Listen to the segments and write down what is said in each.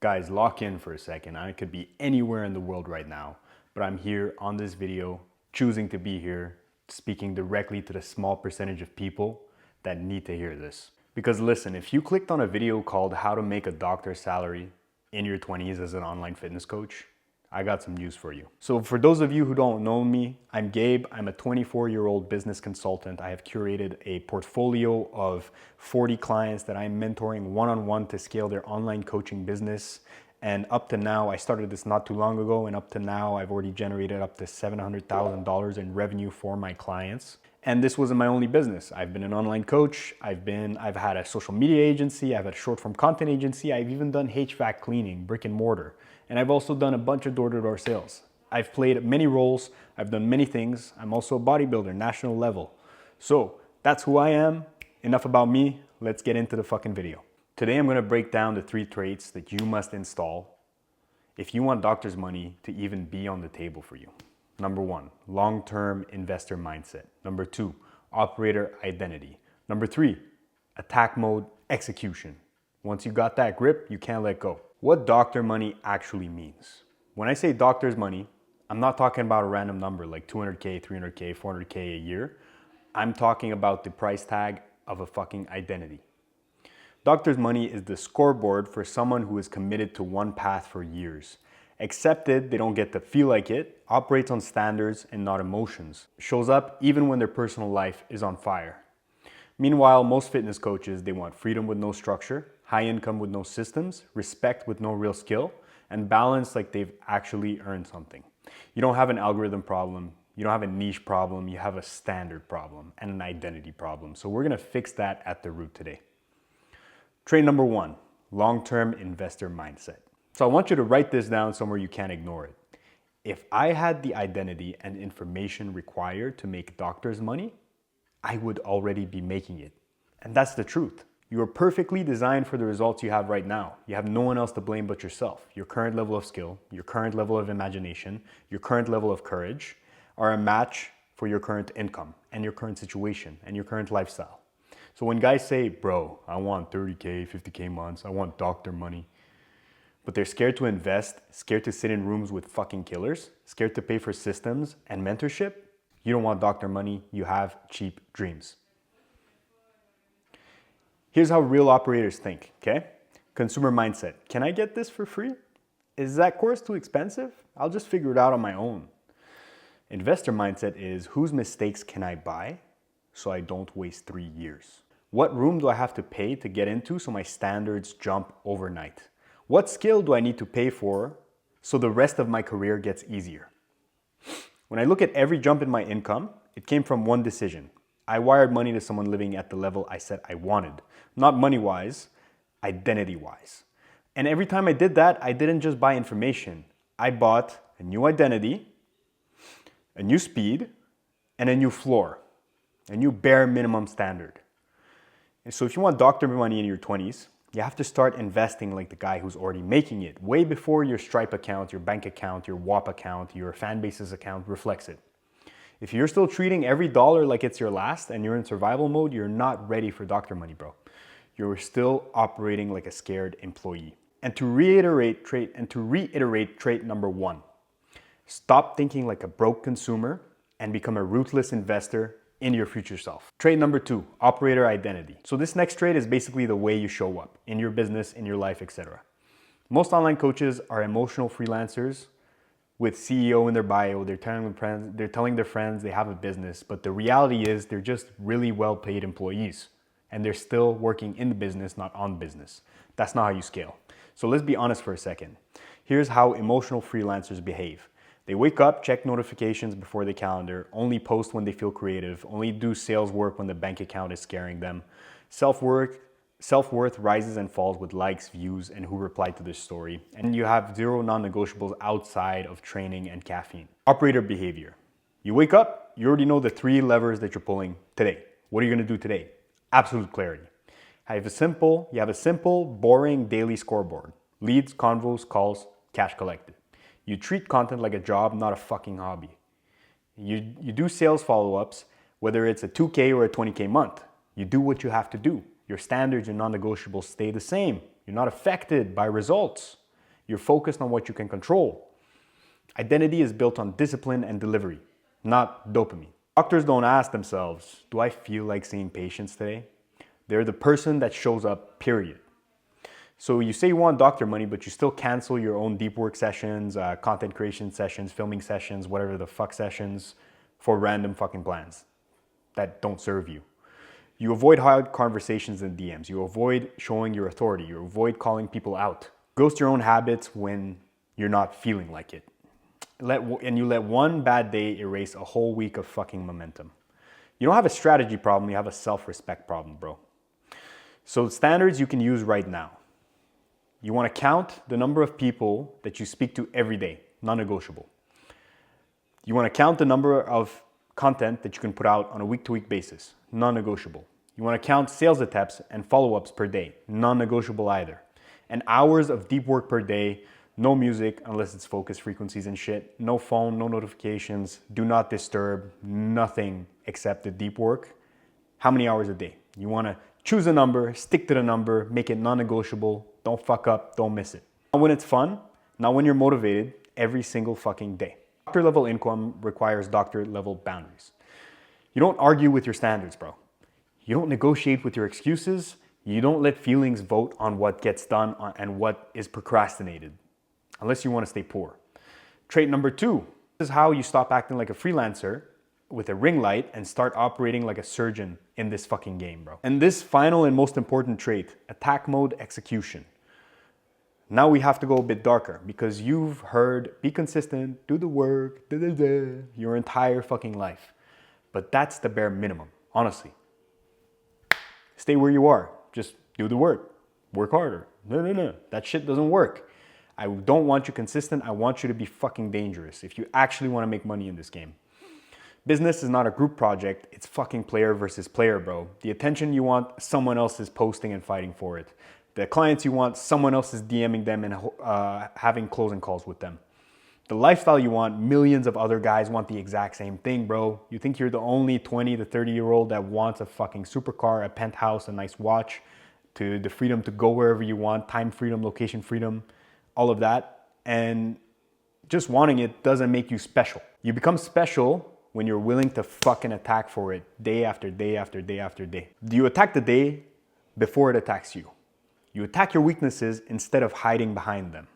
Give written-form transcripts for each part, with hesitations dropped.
Guys, lock in for a second. I could be anywhere in the world right now, but I'm here on this video, choosing to be here, speaking directly to the small percentage of people that need to hear this. Because listen, if you clicked on a video called How to Make a Doctor's Salary in Your 20s as an online fitness coach, I got some news for you. So for those of you who don't know me, I'm Gabe. I'm a 24-year-old business consultant. I have curated a portfolio of 40 clients that I'm mentoring one-on-one to scale their online coaching business. And up to now, I started this not too long ago, and up to now, I've already generated up to $700,000 in revenue for my clients. And this wasn't my only business. I've been an online coach. I've had a social media agency. I've had a short form content agency. I've even done HVAC cleaning, brick and mortar. And I've also done a bunch of door-to-door sales. I've played many roles. I've done many things. I'm also a bodybuilder, national level. So that's who I am. Enough about me. Let's get into the fucking video. Today, I'm gonna break down the 3 traits that you must install if you want doctor's money to even be on the table for you. Number 1, long-term investor mindset. Number 2, operator identity. Number 3, attack mode execution. Once you got that grip, you can't let go. What doctor money actually means. When I say doctor's money, I'm not talking about a random number like 200K, 300K, 400K a year. I'm talking about the price tag of a fucking identity. Doctor's money is the scoreboard for someone who is committed to one path for years. Accepted, they don't get to feel like it, operates on standards and not emotions, shows up even when their personal life is on fire. Meanwhile, most fitness coaches, they want freedom with no structure, high income with no systems, respect with no real skill, and balance like they've actually earned something. You don't have an algorithm problem, you don't have a niche problem, you have a standard problem and an identity problem. So we're gonna fix that at the root today. Trait number 1, long-term investor mindset. So I want you to write this down somewhere you can't ignore it. If I had the identity and information required to make doctor's money, I would already be making it. And that's the truth. You are perfectly designed for the results you have right now. You have no one else to blame but yourself. Your current level of skill, your current level of imagination, your current level of courage are a match for your current income and your current situation and your current lifestyle. So when guys say, bro, I want 30K, 50K months, I want doctor money, but they're scared to invest, scared to sit in rooms with fucking killers, scared to pay for systems and mentorship, you don't want doctor money, you have cheap dreams. Here's how real operators think, okay? Consumer mindset. Can I get this for free? Is that course too expensive? I'll just figure it out on my own. Investor mindset is, whose mistakes can I buy so I don't waste 3 years? What room do I have to pay to get into so my standards jump overnight? What skill do I need to pay for so the rest of my career gets easier? When I look at every jump in my income, it came from one decision. I wired money to someone living at the level I said I wanted. Not money-wise, identity-wise. And every time I did that, I didn't just buy information. I bought a new identity, a new speed, and a new floor, a new bare minimum standard. And so if you want doctor money in your 20s, you have to start investing like the guy who's already making it, way before your Stripe account, your bank account, your WAP account, your Fanbases account reflects it. If you're still treating every dollar like it's your last and you're in survival mode, you're not ready for doctor money, bro. You're still operating like a scared employee. And to reiterate trait number 1, stop thinking like a broke consumer and become a ruthless investor in your future self. Trait number 2, operator identity. So this next trait is basically the way you show up in your business, in your life, etc. Most online coaches are emotional freelancers with CEO in their bio. They're telling their friends they have a business, but the reality is they're just really well-paid employees and they're still working in the business, not on business. That's not how you scale. So let's be honest for a second. Here's how emotional freelancers behave. They wake up, check notifications before the calendar, only post when they feel creative, only do sales work when the bank account is scaring them. Self-worth rises and falls with likes, views, and who replied to this story. And you have 0 non-negotiables outside of training and caffeine. Operator behavior. You wake up, you already know the 3 levers that you're pulling today. What are you gonna do today? Absolute clarity. You have a simple, boring daily scoreboard. Leads, convos, calls, cash collected. You treat content like a job, not a fucking hobby. You do sales follow-ups, whether it's a 2K or a 20K month. You do what you have to do. Your standards and non-negotiables stay the same. You're not affected by results. You're focused on what you can control. Identity is built on discipline and delivery, not dopamine. Doctors don't ask themselves, do I feel like seeing patients today? They're the person that shows up, period. So you say you want doctor money, but you still cancel your own deep work sessions, content creation sessions, filming sessions, whatever the fuck sessions, for random fucking plans that don't serve you. You avoid hard conversations in DMs. You avoid showing your authority. You avoid calling people out. Ghost your own habits when you're not feeling like it. And you let one bad day erase a whole week of fucking momentum. You don't have a strategy problem, you have a self-respect problem, bro. So standards you can use right now. You want to count the number of people that you speak to every day, non-negotiable. You want to count the number of content that you can put out on a week-to-week basis, non-negotiable. You want to count sales attempts and follow-ups per day, non-negotiable either. And hours of deep work per day, no music unless it's focus frequencies and shit, no phone, no notifications, do not disturb, nothing except the deep work. How many hours a day? You want to choose a number, stick to the number, make it non-negotiable, don't fuck up, don't miss it. Not when it's fun, not when you're motivated, every single fucking day. Doctor level income requires doctor level boundaries. You don't argue with your standards, bro. You don't negotiate with your excuses. You don't let feelings vote on what gets done and what is procrastinated, unless you want to stay poor. Trait number 2, this is how you stop acting like a freelancer with a ring light and start operating like a surgeon in this fucking game, bro. And this final and most important trait, attack mode execution. Now we have to go a bit darker because you've heard be consistent, do the work, your entire fucking life. But that's the bare minimum, honestly. Stay where you are, just do the work harder. No, that shit doesn't work. I don't want you consistent, I want you to be fucking dangerous if you actually want to make money in this game. Business is not a group project, it's fucking player versus player, bro. The attention you want, someone else is posting and fighting for it. The clients you want, someone else is DMing them and having closing calls with them. The lifestyle you want, millions of other guys want the exact same thing, bro. You think you're the only 20 to 30-year-old that wants a fucking supercar, a penthouse, a nice watch, to the freedom to go wherever you want, time freedom, location freedom, all of that. And just wanting it doesn't make you special. You become special when you're willing to fucking attack for it day after day after day after day. Do you attack the day before it attacks you? You attack your weaknesses instead of hiding behind them.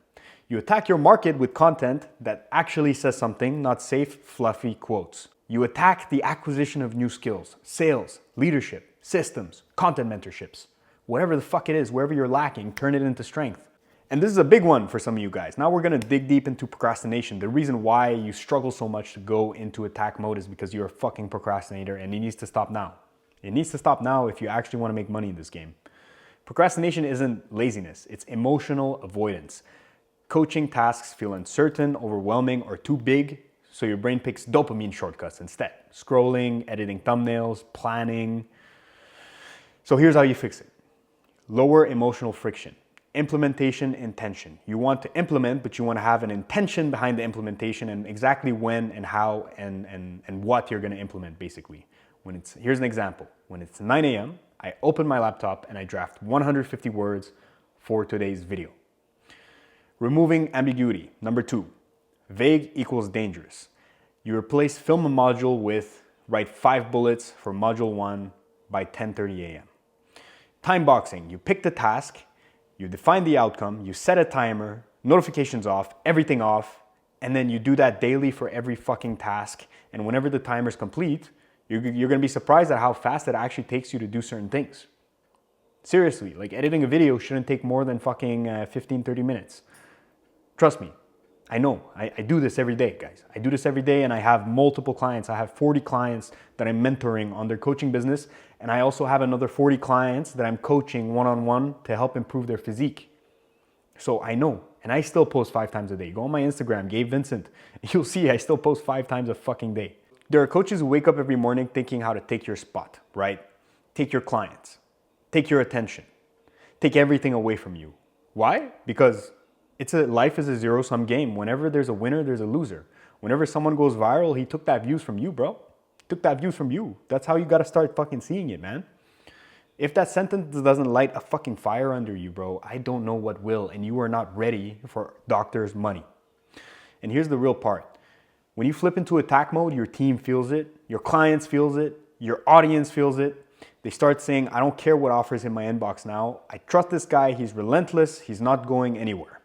You attack your market with content that actually says something, not safe, fluffy quotes. You attack the acquisition of new skills, sales, leadership, systems, content mentorships. Whatever the fuck it is, wherever you're lacking, turn it into strength. And this is a big one for some of you guys. Now we're gonna dig deep into procrastination. The reason why you struggle so much to go into attack mode is because you're a fucking procrastinator and it needs to stop now. It needs to stop now if you actually wanna make money in this game. Procrastination isn't laziness, it's emotional avoidance. Coaching tasks feel uncertain, overwhelming, or too big, so your brain picks dopamine shortcuts instead. Scrolling, editing thumbnails, planning. So here's how you fix it. Lower emotional friction. Implementation intention. You want to implement, but you want to have an intention behind the implementation and exactly when and how and what you're going to implement, basically. Here's an example. When it's 9 a.m., I open my laptop and I draft 150 words for today's video. Removing ambiguity. Number 2, vague equals dangerous. You replace film a module with write 5 bullets for module 1 by 10:30 a.m. Time boxing. You pick the task, you define the outcome, you set a timer, notifications off, everything off, and then you do that daily for every fucking task. And whenever the timer's complete, you're gonna be surprised at how fast it actually takes you to do certain things. Seriously, like editing a video shouldn't take more than fucking 15, 30 minutes. Trust me, I know, I do this every day, guys. I do this every day and I have multiple clients. I have 40 clients that I'm mentoring on their coaching business. And I also have another 40 clients that I'm coaching one-on-one to help improve their physique. So I know, and I still post 5 times a day. Go on my Instagram, Gabe Vincent. You'll see I still post 5 times a fucking day. There are coaches who wake up every morning thinking how to take your spot, right? Take your clients, take your attention, take everything away from you. Why? Because life is a zero-sum game. Whenever there's a winner, there's a loser. Whenever someone goes viral, he took that views from you, bro. He took that views from you. That's how you gotta start fucking seeing it, man. If that sentence doesn't light a fucking fire under you, bro, I don't know what will, and you are not ready for doctors' money. And here's the real part. When you flip into attack mode, your team feels it, your clients feels it, your audience feels it. They start saying, I don't care what offers in my inbox now. I trust this guy, he's relentless, he's not going anywhere.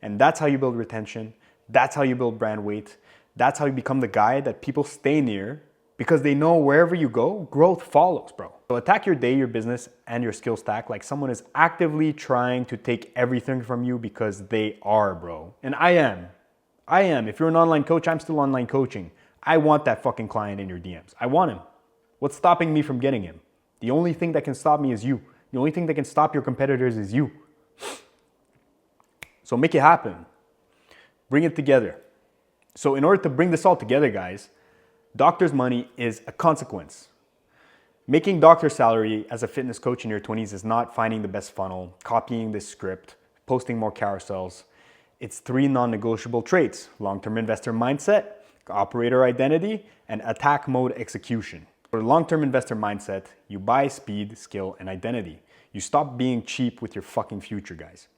And that's how you build retention. That's how you build brand weight. That's how you become the guy that people stay near because they know wherever you go, growth follows, bro. So attack your day, your business, and your skill stack like someone is actively trying to take everything from you because they are, bro. And I am. If you're an online coach, I'm still online coaching. I want that fucking client in your DMs. I want him. What's stopping me from getting him? The only thing that can stop me is you. The only thing that can stop your competitors is you. So make it happen. Bring it together. So in order to bring this all together, guys, doctor's money is a consequence. Making doctor salary as a fitness coach in your 20s is not finding the best funnel, copying this script, posting more carousels. It's 3 non-negotiable traits: long-term investor mindset, operator identity, and attack mode execution. For long-term investor mindset, you buy speed, skill, and identity. You stop being cheap with your fucking future, guys.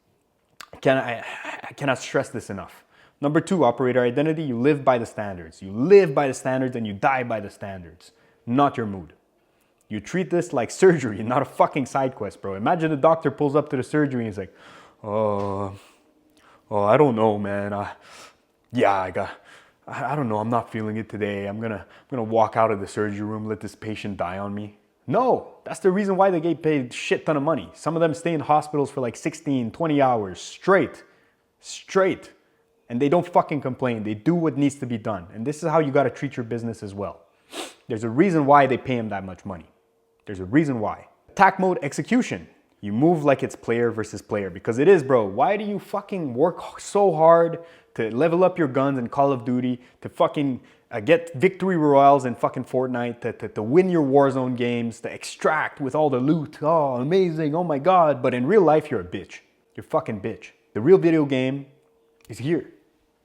I cannot stress this enough. Number 2, operator identity, you live by the standards. You live by the standards and you die by the standards, not your mood. You treat this like surgery, not a fucking side quest, bro. Imagine the doctor pulls up to the surgery and he's like, I don't know, man. I don't know. I'm not feeling it today. I'm gonna walk out of the surgery room, let this patient die on me. No, that's the reason why they get paid a shit ton of money. Some of them stay in hospitals for like 16, 20 hours straight. And they don't fucking complain. They do what needs to be done. And this is how you gotta treat your business as well. There's a reason why they pay them that much money. There's a reason why. Attack mode execution. You move like it's player versus player, because it is, bro. Why do you fucking work so hard to level up your guns in Call of Duty, to fucking get victory royales in fucking Fortnite, to win your Warzone games, to extract with all the loot? Oh, amazing, oh my God. But in real life, you're a bitch. You're a fucking bitch. The real video game is here.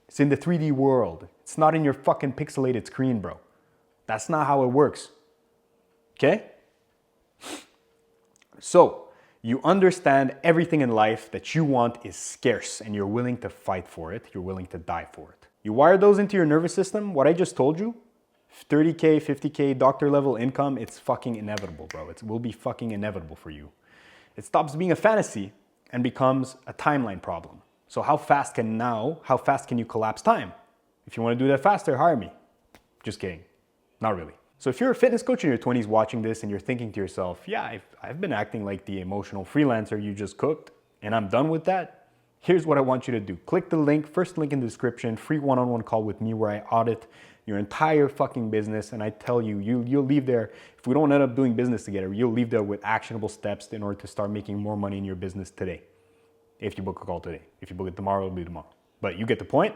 It's in the 3D world. It's not in your fucking pixelated screen, bro. That's not how it works. Okay? So, you understand everything in life that you want is scarce and you're willing to fight for it. You're willing to die for it. You wire those into your nervous system, what I just told you, 30K, 50K, doctor level income, it's fucking inevitable, bro. It will be fucking inevitable for you. It stops being a fantasy and becomes a timeline problem. So how fast can you collapse time? If you want to do that faster, hire me. Just kidding. Not really. So if you're a fitness coach in your 20s watching this and you're thinking to yourself, yeah, I've been acting like the emotional freelancer you just cooked and I'm done with that, here's what I want you to do. Click the link, first link in the description, free one-on-one call with me where I audit your entire fucking business and I tell you, you'll leave there, if we don't end up doing business together, you'll leave there with actionable steps in order to start making more money in your business today. If you book a call today. If you book it tomorrow, it'll be tomorrow. But you get the point.